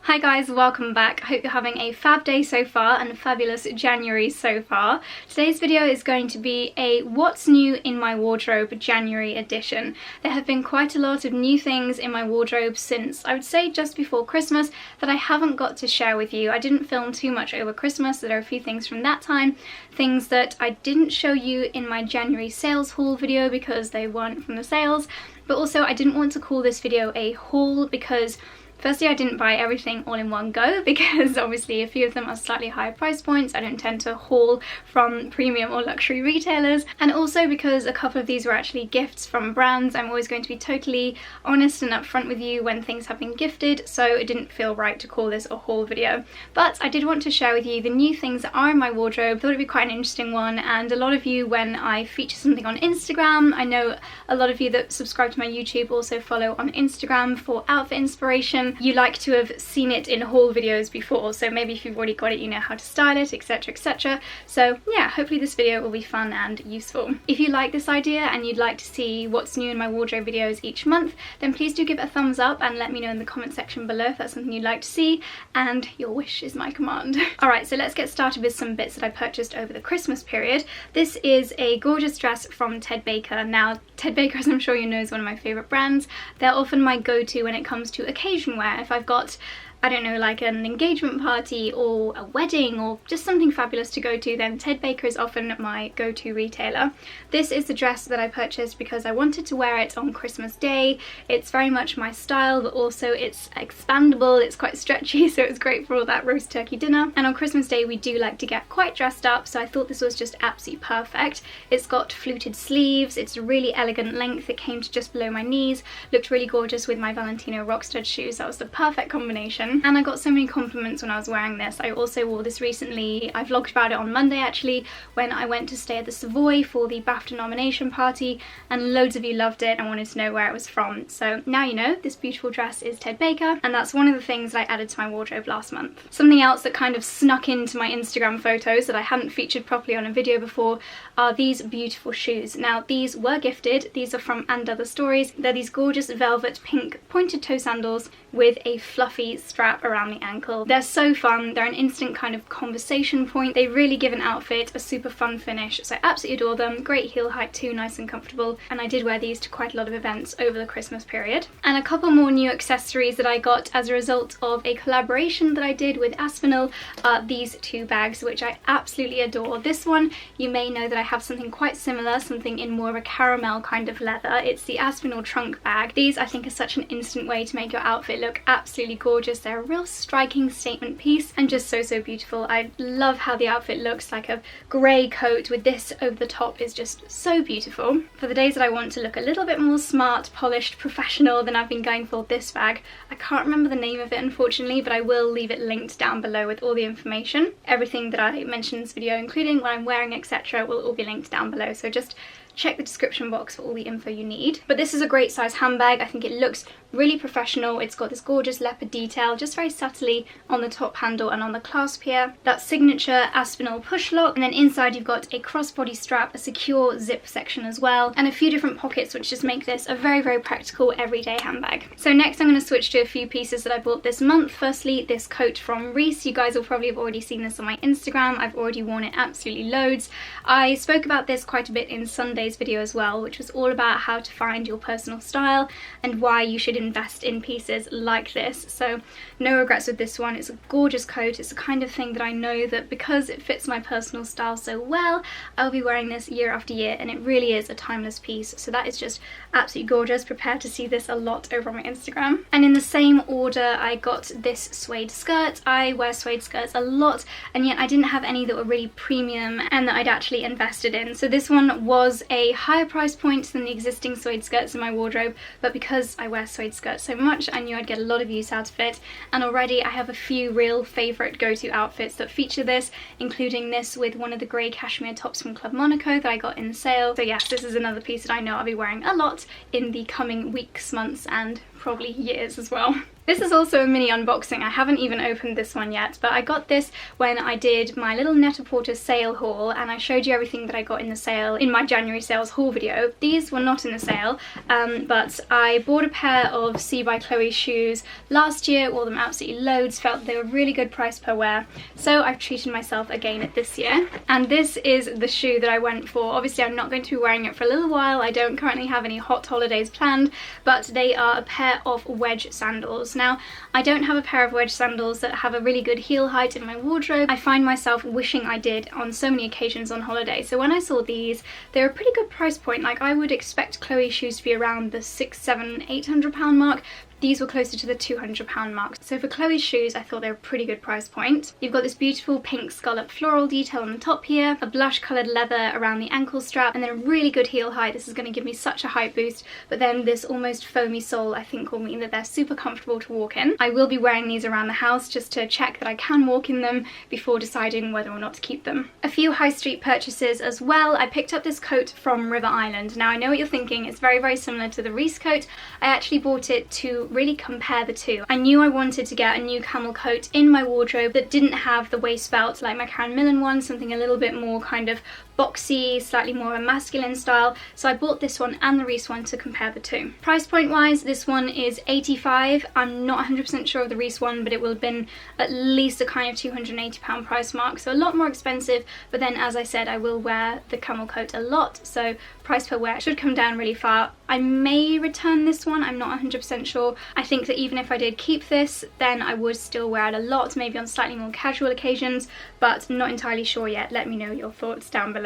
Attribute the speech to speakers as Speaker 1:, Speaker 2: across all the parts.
Speaker 1: Hi guys, welcome back. I hope you're having a fab day so far and a fabulous January so far. Today's video is going to be a what's new in my wardrobe January edition. There have been quite a lot of new things in my wardrobe since I would say just before Christmas that I haven't got to share with you. I didn't film too much over Christmas, so there are a few things from that time, things that I didn't show you in my January sales haul video because they weren't from the sales, but also I didn't want to call this video a haul because firstly, I didn't buy everything all in one go because obviously a few of them are slightly higher price points. I don't tend to haul from premium or luxury retailers, and also because a couple of these were actually gifts from brands. I'm always going to be totally honest and upfront with you when things have been gifted, so it didn't feel right to call this a haul video. But I did want to share with you the new things that are in my wardrobe. I thought it'd be quite an interesting one, and a lot of you, when I feature something on Instagram, I know a lot of you that subscribe to my YouTube also follow on Instagram for outfit inspiration. You like to have seen it in haul videos before, so maybe if you've already got it, you know how to style it, etc, etc. So yeah, hopefully this video will be fun and useful. If you like this idea and you'd like to see what's new in my wardrobe videos each month, then please do give it a thumbs up and let me know in the comment section below if that's something you'd like to see, and your wish is my command. Alright, so let's get started with some bits that I purchased over the Christmas period. This is a gorgeous dress from Ted Baker. Now, Ted Baker, as I'm sure you know, is one of my favourite brands. They're often my go-to when it comes to occasion wear. If I've got, I don't know, like an engagement party or a wedding or just something fabulous to go to, then Ted Baker is often my go-to retailer. This is the dress that I purchased because I wanted to wear it on Christmas Day. It's very much my style, but also it's expandable, it's quite stretchy, so it's great for all that roast turkey dinner. And on Christmas Day we do like to get quite dressed up, so I thought this was just absolutely perfect. It's got fluted sleeves, it's a really elegant length, it came to just below my knees, looked really gorgeous with my Valentino Rockstud shoes. That was the perfect combination. And I got so many compliments when I was wearing this. I also wore this recently, I vlogged about it on Monday actually, when I went to stay at the Savoy for the BAFTA nomination party, and loads of you loved it and wanted to know where it was from. So now you know, this beautiful dress is Ted Baker, and that's one of the things that I added to my wardrobe last month. Something else that kind of snuck into my Instagram photos that I hadn't featured properly on a video before are these beautiful shoes. Now these were gifted, these are from And Other Stories. They're these gorgeous velvet pink pointed toe sandals with a fluffy strap around the ankle. They're so fun, they're an instant kind of conversation point. They really give an outfit a super fun finish, so I absolutely adore them. Great heel height too, nice and comfortable, and I did wear these to quite a lot of events over the Christmas period. And a couple more new accessories that I got as a result of a collaboration that I did with Aspinall are these two bags, which I absolutely adore. This one, you may know that I have something quite similar, something in more of a caramel kind of leather. It's the Aspinall trunk bag. These I think are such an instant way to make your outfit look absolutely gorgeous. They're a real striking statement piece and just so beautiful. I love how the outfit looks, like a grey coat with this over the top is just so beautiful. For the days that I want to look a little bit more smart, polished, professional, then I've been going for this bag. I can't remember the name of it unfortunately, but I will leave it linked down below with all the information. Everything that I mentioned in this video, including what I'm wearing, etc., will all be linked down below, so just check the description box for all the info you need. But this is a great size handbag. I think it looks really professional. It's got this gorgeous leopard detail just very subtly on the top handle and on the clasp here. That signature Aspinall push lock, and then inside you've got a crossbody strap, a secure zip section as well, and a few different pockets which just make this a very practical everyday handbag. So next I'm going to switch to a few pieces that I bought this month. Firstly, this coat from Reiss. You guys will probably have already seen this on my Instagram. I've already worn it absolutely loads. I spoke about this quite a bit in Sunday's video as well, which was all about how to find your personal style and why you should invest in pieces like this. So no regrets with this one. It's a gorgeous coat. It's the kind of thing that I know that because it fits my personal style so well, I'll be wearing this year after year, and it really is a timeless piece. So that is just absolutely gorgeous. Prepare to see this a lot over on my Instagram. And in the same order, I got this suede skirt. I wear suede skirts a lot, and yet I didn't have any that were really premium and that I'd actually invested in. So this one was a higher price point than the existing suede skirts in my wardrobe, but because I wear suede skirts so much, I knew I'd get a lot of use out of it, and already I have a few real favourite go-to outfits that feature this, including this with one of the grey cashmere tops from Club Monaco that I got in the sale. So yes, this is another piece that I know I'll be wearing a lot in the coming weeks, months, and probably years as well. This is also a mini unboxing. I haven't even opened this one yet, but I got this when I did my little Net-a-Porter sale haul, and I showed you everything that I got in the sale in my January sales haul video. These were not in the sale, but I bought a pair of C by Chloe shoes last year, wore them absolutely loads, felt they were really good price per wear, so I've treated myself again this year. And this is the shoe that I went for. Obviously I'm not going to be wearing it for a little while. I don't currently have any hot holidays planned, but they are a pair of Wedge Sandals. Now, I don't have a pair of Wedge Sandals that have a really good heel height in my wardrobe. I find myself wishing I did on so many occasions on holiday. So when I saw these, they're a pretty good price point. Like, I would expect Chloe shoes to be around the £600, £700, £800 mark. These were closer to the £200 mark. So for Chloe's shoes, I thought they were a pretty good price point. You've got this beautiful pink scallop floral detail on the top here, a blush coloured leather around the ankle strap, and then a really good heel height. This is going to give me such a height boost, but then this almost foamy sole I think will mean that they're super comfortable to walk in. I will be wearing these around the house just to check that I can walk in them before deciding whether or not to keep them. A few high street purchases as well. I picked up this coat from River Island. Now I know what you're thinking, it's very, very similar to the Reiss coat. I actually bought it to really compare the two. I knew I wanted to get a new camel coat in my wardrobe that didn't have the waist belt like my Karen Millen one, something a little bit more kind of boxy, slightly more of a masculine style, so I bought this one and the Reiss one to compare the two. Price point wise, this one is £85. I'm not 100% sure of the Reiss one, but it will have been at least a kind of £280 price mark, so a lot more expensive, but then as I said, I will wear the camel coat a lot, so price per wear should come down really far. I may return this one, I'm not 100% sure. I think that even if I did keep this, then I would still wear it a lot, maybe on slightly more casual occasions, but not entirely sure yet. Let me know your thoughts down below.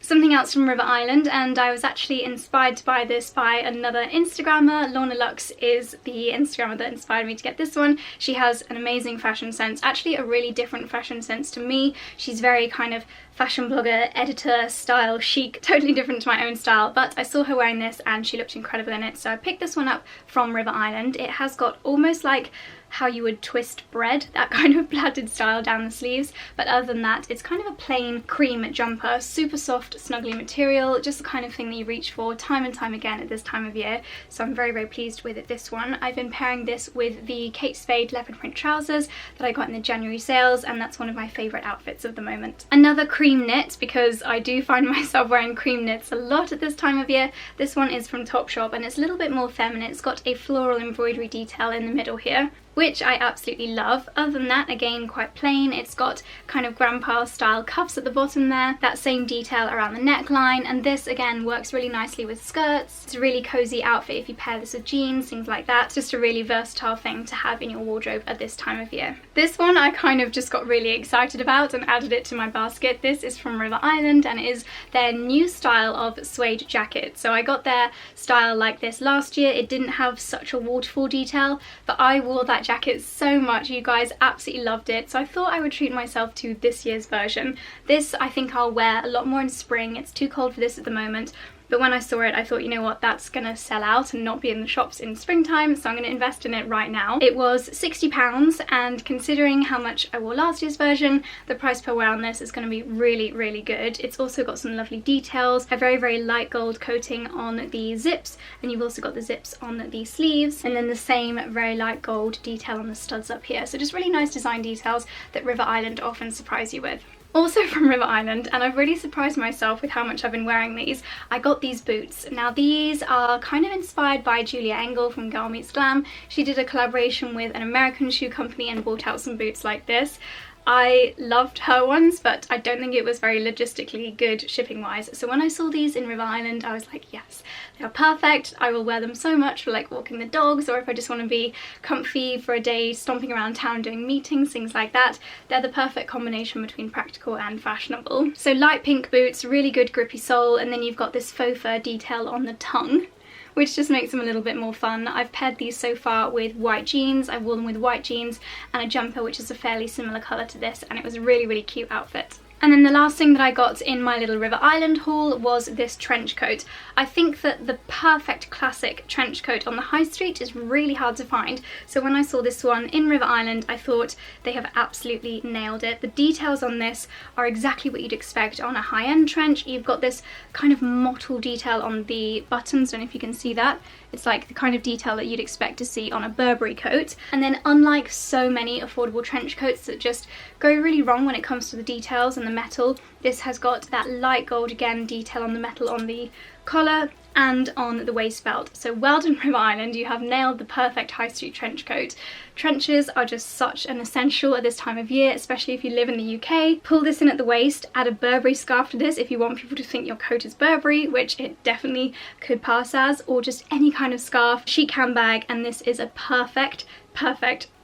Speaker 1: Something else from River Island, and I was actually inspired to buy this by another Instagrammer. Lorna Lux is the Instagrammer that inspired me to get this one. She has an amazing fashion sense, actually a really different fashion sense to me. She's very kind of fashion blogger, editor style, chic, totally different to my own style, but I saw her wearing this and she looked incredible in it, so I picked this one up from River Island. It has got almost like how you would twist bread, that kind of plaited style down the sleeves, but other than that it's kind of a plain cream jumper, super soft snuggly material, just the kind of thing that you reach for time and time again at this time of year, so I'm very, very pleased with this one. I've been pairing this with the Kate Spade leopard print trousers that I got in the January sales, and that's one of my favourite outfits of the moment. Another cream knit, because I do find myself wearing cream knits a lot at this time of year. This one is from Topshop and it's a little bit more feminine. It's got a floral embroidery detail in the middle here, which I absolutely love. Other than that, again, quite plain. It's got kind of grandpa style cuffs at the bottom there, that same detail around the neckline, and this again works really nicely with skirts. It's a really cozy outfit if you pair this with jeans, things like that. It's just a really versatile thing to have in your wardrobe at this time of year. This one I kind of just got really excited about and added it to my basket. This is from River Island and it is their new style of suede jacket. So I got their style like this last year. It didn't have such a waterfall detail, but I wore that jacket so much. You guys absolutely loved it, so I thought I would treat myself to this year's version. This I think I'll wear a lot more in spring. It's too cold for this at the moment, but when I saw it I thought, you know what, that's gonna sell out and not be in the shops in springtime, so I'm gonna invest in it right now. It was £60, and considering how much I wore last year's version, the price per wear on this is gonna be really, really good. It's also got some lovely details, a very, very light gold coating on the zips, and you've also got the zips on the sleeves, and then the same very light gold detail on the studs up here. So just really nice design details that River Island often surprise you with. Also from River Island, and I've really surprised myself with how much I've been wearing these, I got these boots. Now these are kind of inspired by Julia Engel from Girl Meets Glam. She did a collaboration with an American shoe company and brought out some boots like this. I loved her ones, but I don't think it was very logistically good shipping wise. So when I saw these in River Island, I was like, yes, they are perfect. I will wear them so much for like walking the dogs, or if I just want to be comfy for a day stomping around town doing meetings, things like that. They're the perfect combination between practical and fashionable. So light pink boots, really good grippy sole, and then you've got this faux fur detail on the tongue, which just makes them a little bit more fun. I've paired these so far with white jeans. I wore them with white jeans and a jumper which is a fairly similar colour to this, and it was a really, really cute outfit. And then the last thing that I got in my little River Island haul was this trench coat. I think that the perfect classic trench coat on the high street is really hard to find, so when I saw this one in River Island I thought they have absolutely nailed it. The details on this are exactly what you'd expect on a high-end trench. You've got this kind of mottled detail on the buttons, I don't know if you can see that. It's like the kind of detail that you'd expect to see on a Burberry coat. And then unlike so many affordable trench coats that just go really wrong when it comes to the details and the metal, this has got that light gold again detail on the metal on the collar and on the waist belt. So well done River Island, you have nailed the perfect high street trench coat. Trenches are just such an essential at this time of year, especially if you live in the UK. Pull this in at the waist, add a Burberry scarf to this if you want people to think your coat is Burberry, which it definitely could pass as, or just any kind of scarf, chic handbag, and this is a perfect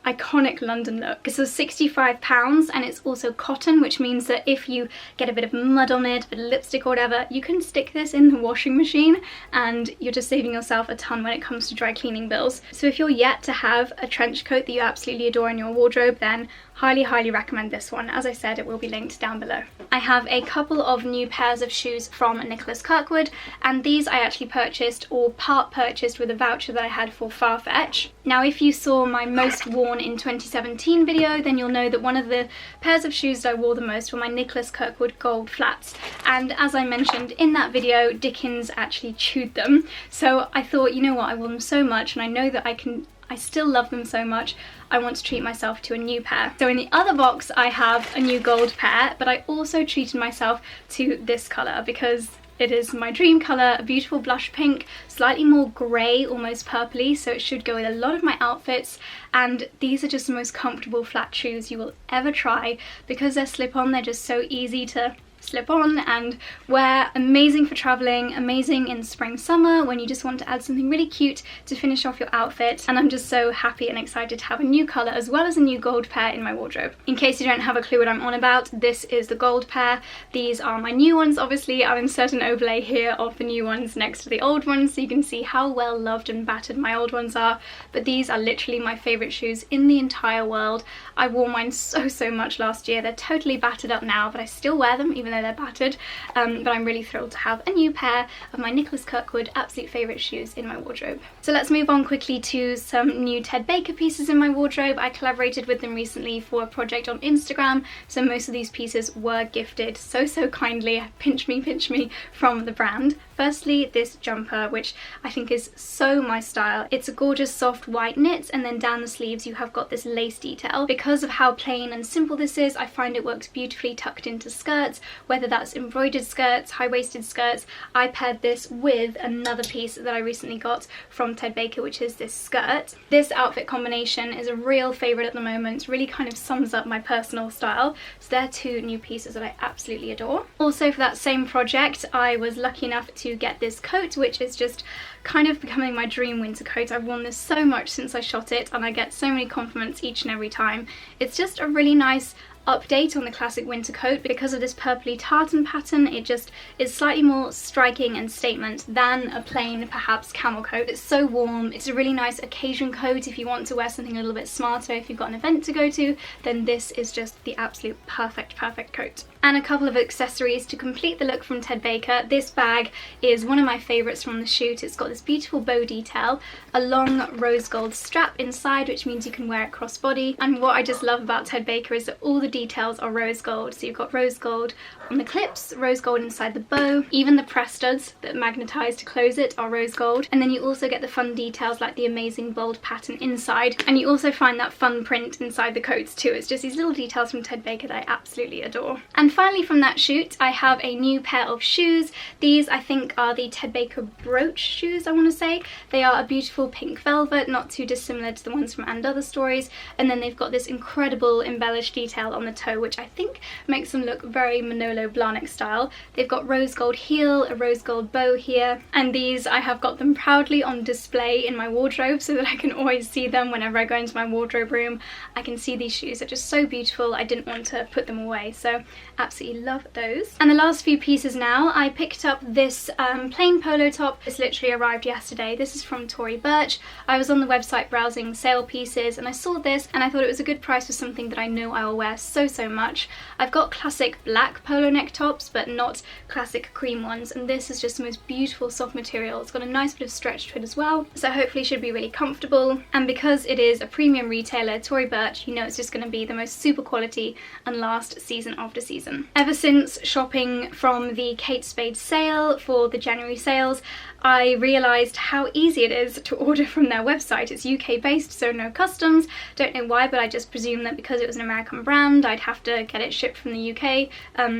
Speaker 1: iconic London look. This is £65 and it's also cotton, which means that if you get a bit of mud on it, a bit of lipstick or whatever, you can stick this in the washing machine and you're just saving yourself a ton when it comes to dry cleaning bills. So if you're yet to have a trench coat that you absolutely adore in your wardrobe, then highly recommend this one. As I said, it will be linked down below. I have a couple of new pairs of shoes from Nicholas Kirkwood, and these I actually purchased or part purchased with a voucher that I had for Farfetch. Now if you saw my most worn in 2017 video, then you'll know that one of the pairs of shoes that I wore the most were my Nicholas Kirkwood gold flats, and as I mentioned in that video, Dickens actually chewed them. So I thought, you know what, I wore them so much and I know that I still love them so much, I want to treat myself to a new pair. So in the other box I have a new gold pair, but I also treated myself to this colour because it is my dream colour, a beautiful blush pink, slightly more grey, almost purpley, so it should go with a lot of my outfits, and these are just the most comfortable flat shoes you will ever try. Because they're slip-on, they're just so easy to slip on and wear, amazing for traveling, amazing in spring summer when you just want to add something really cute to finish off your outfit, and I'm just so happy and excited to have a new colour as well as a new gold pair in my wardrobe. In case you don't have a clue what I'm on about, this is the gold pair. These are my new ones. Obviously I'll insert an overlay here of the new ones next to the old ones so you can see how well loved and battered my old ones are, but these are literally my favourite shoes in the entire world. I wore mine so much last year. They're totally battered up now, but I still wear them even though they're battered, but I'm really thrilled to have a new pair of my Nicholas Kirkwood absolute favourite shoes in my wardrobe. So let's move on quickly to some new Ted Baker pieces in my wardrobe. I collaborated with them recently for a project on Instagram, so most of these pieces were gifted so kindly, pinch me from the brand. Firstly, this jumper, which I think is so my style. It's a gorgeous soft white knit, and then down the sleeves you have got this lace detail. Because of how plain and simple this is, I find it works beautifully tucked into skirts, whether that's embroidered skirts, high-waisted skirts. I paired this with another piece that I recently got from Ted Baker, which is this skirt. This outfit combination is a real favourite at the moment, really kind of sums up my personal style. So they're two new pieces that I absolutely adore. Also for that same project, I was lucky enough to get this coat, which is just kind of becoming my dream winter coat. I've worn this so much since I shot it and I get so many compliments each and every time. It's just a really nice update on the classic winter coat. Because of this purpley tartan pattern, it just is slightly more striking and statement than a plain perhaps camel coat. It's so warm. It's a really nice occasion coat if you want to wear something a little bit smarter. If you've got an event to go to, then this is just the absolute perfect coat. And a couple of accessories to complete the look from Ted Baker. This bag is one of my favourites from the shoot. It's got this beautiful bow detail, a long rose gold strap inside, which means you can wear it crossbody. And what I just love about Ted Baker is that all the details are rose gold. So you've got rose gold on the clips, rose gold inside the bow, even the press studs that magnetise to close it are rose gold. And then you also get the fun details like the amazing bold pattern inside, and you also find that fun print inside the coats too. It's just these little details from Ted Baker that I absolutely adore. And finally from that shoot, I have a new pair of shoes. These I think are the Ted Baker Brooch shoes, I want to say. They are a beautiful pink velvet, not too dissimilar to the ones from And Other Stories, and then they've got this incredible embellished detail on the toe, which I think makes them look very Manolo Blahnik style. They've got rose gold heel, a rose gold bow here, and these I have got them proudly on display in my wardrobe so that I can always see them whenever I go into my wardrobe room. I can see these shoes are just so beautiful. I didn't want to put them away, so absolutely love those. And the last few pieces now, I picked up this plain polo top. This literally arrived yesterday. This is from Tory Burch. I was on the website browsing sale pieces and I saw this and I thought it was a good price for something that I know I will wear so much. I've got classic black polo neck tops, but not classic cream ones, and this is just the most beautiful soft material. It's got a nice bit of stretch to it as well, so hopefully should be really comfortable. And because it is a premium retailer, Tory Burch, you know it's just going to be the most super quality and last season after season. Ever since shopping from the Kate Spade sale for the January sales, I realised how easy it is to order from their website. It's UK based, so no customs. Don't know why, but I just presumed that because it was an American brand, I'd have to get it shipped from the UK,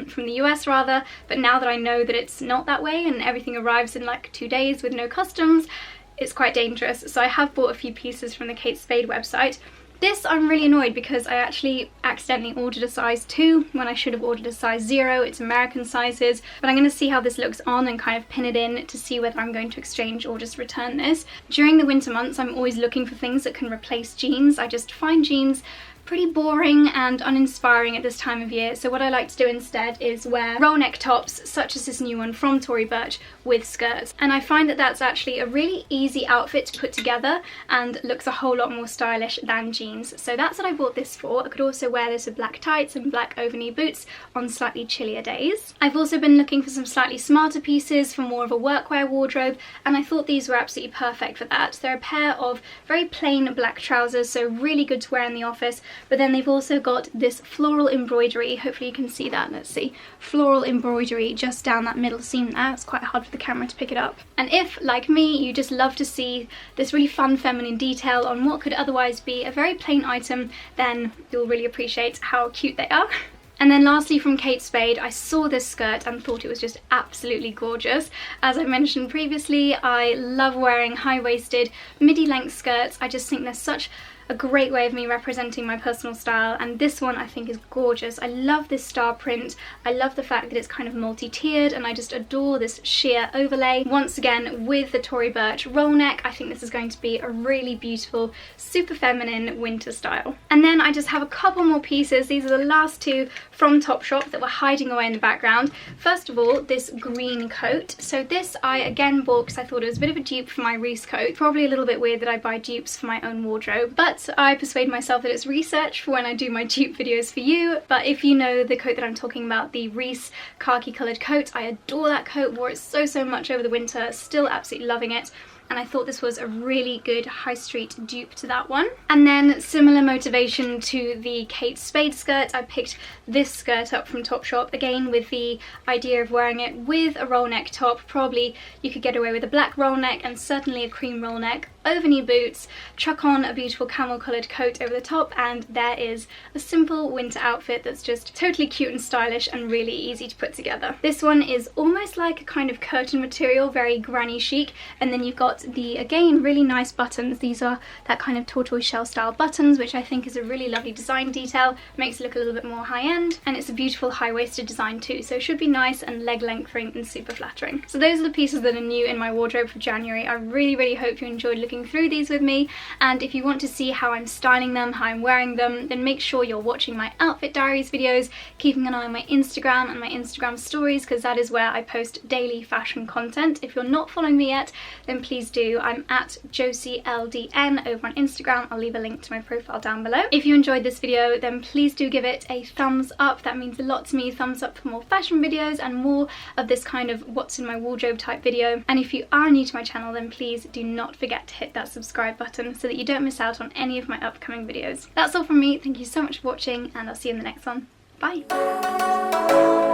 Speaker 1: from the US rather. But now that I know that it's not that way and everything arrives in like 2 days with no customs, it's quite dangerous. So I have bought a few pieces from the Kate Spade website. This I'm really annoyed because I actually accidentally ordered a size 2 when I should have ordered a size 0. It's American sizes, but I'm going to see how this looks on and kind of pin it in to see whether I'm going to exchange or just return this. During the winter months, I'm always looking for things that can replace jeans. I just find jeans pretty boring and uninspiring at this time of year, so what I like to do instead is wear roll neck tops such as this new one from Tory Burch with skirts, and I find that that's actually a really easy outfit to put together and looks a whole lot more stylish than jeans. So that's what I bought this for. I could also wear this with black tights and black over-knee boots on slightly chillier days. I've also been looking for some slightly smarter pieces for more of a workwear wardrobe, and I thought these were absolutely perfect for that. They're a pair of very plain black trousers, so really good to wear in the office. But then they've also got this floral embroidery, hopefully you can see that, let's see, floral embroidery just down that middle seam there. It's quite hard for the camera to pick it up. And if, like me, you just love to see this really fun feminine detail on what could otherwise be a very plain item, then you'll really appreciate how cute they are. And then lastly from Kate Spade, I saw this skirt and thought it was just absolutely gorgeous. As I mentioned previously, I love wearing high-waisted midi-length skirts. I just think they're such a great way of me representing my personal style, and this one I think is gorgeous. I love this star print. I love the fact that it's kind of multi-tiered, and I just adore this sheer overlay. Once again, with the Tory Burch roll neck, I think this is going to be a really beautiful, super feminine winter style. And then I just have a couple more pieces. These are the last two from Topshop that were hiding away in the background. First of all, this green coat. So this I again bought because I thought it was a bit of a dupe for my Reiss coat. Probably a little bit weird that I buy dupes for my own wardrobe, but I persuade myself that it's research for when I do my dupe videos for you. But if you know the coat that I'm talking about, the Reiss khaki coloured coat, I adore that coat, wore it so much over the winter, still absolutely loving it. And I thought this was a really good high street dupe to that one. And then similar motivation to the Kate Spade skirt, I picked this skirt up from Topshop, again with the idea of wearing it with a roll neck top. Probably you could get away with a black roll neck and certainly a cream roll neck, over-knee boots, chuck on a beautiful camel coloured coat over the top, and there is a simple winter outfit that's just totally cute and stylish and really easy to put together. This one is almost like a kind of curtain material, very granny chic, and then you've got the, again, really nice buttons. These are that kind of tortoise shell style buttons, which I think is a really lovely design detail, makes it look a little bit more high-end, and it's a beautiful high-waisted design too, so it should be nice and leg lengthening and super flattering. So those are the pieces that are new in my wardrobe for January. I really hope you enjoyed looking through these with me, and if you want to see how I'm styling them, how I'm wearing them, then make sure you're watching my outfit diaries videos, keeping an eye on my Instagram and my Instagram stories, because that is where I post daily fashion content. If you're not following me yet, then please do. I'm at JosieLDN over on Instagram. I'll leave a link to my profile down below. If you enjoyed this video, then please do give it a thumbs up. That means a lot to me. Thumbs up for more fashion videos and more of this kind of what's in my wardrobe type video. And if you are new to my channel, then please do not forget to hit that subscribe button so that you don't miss out on any of my upcoming videos. That's all from me. Thank you so much for watching, and I'll see you in the next one. Bye!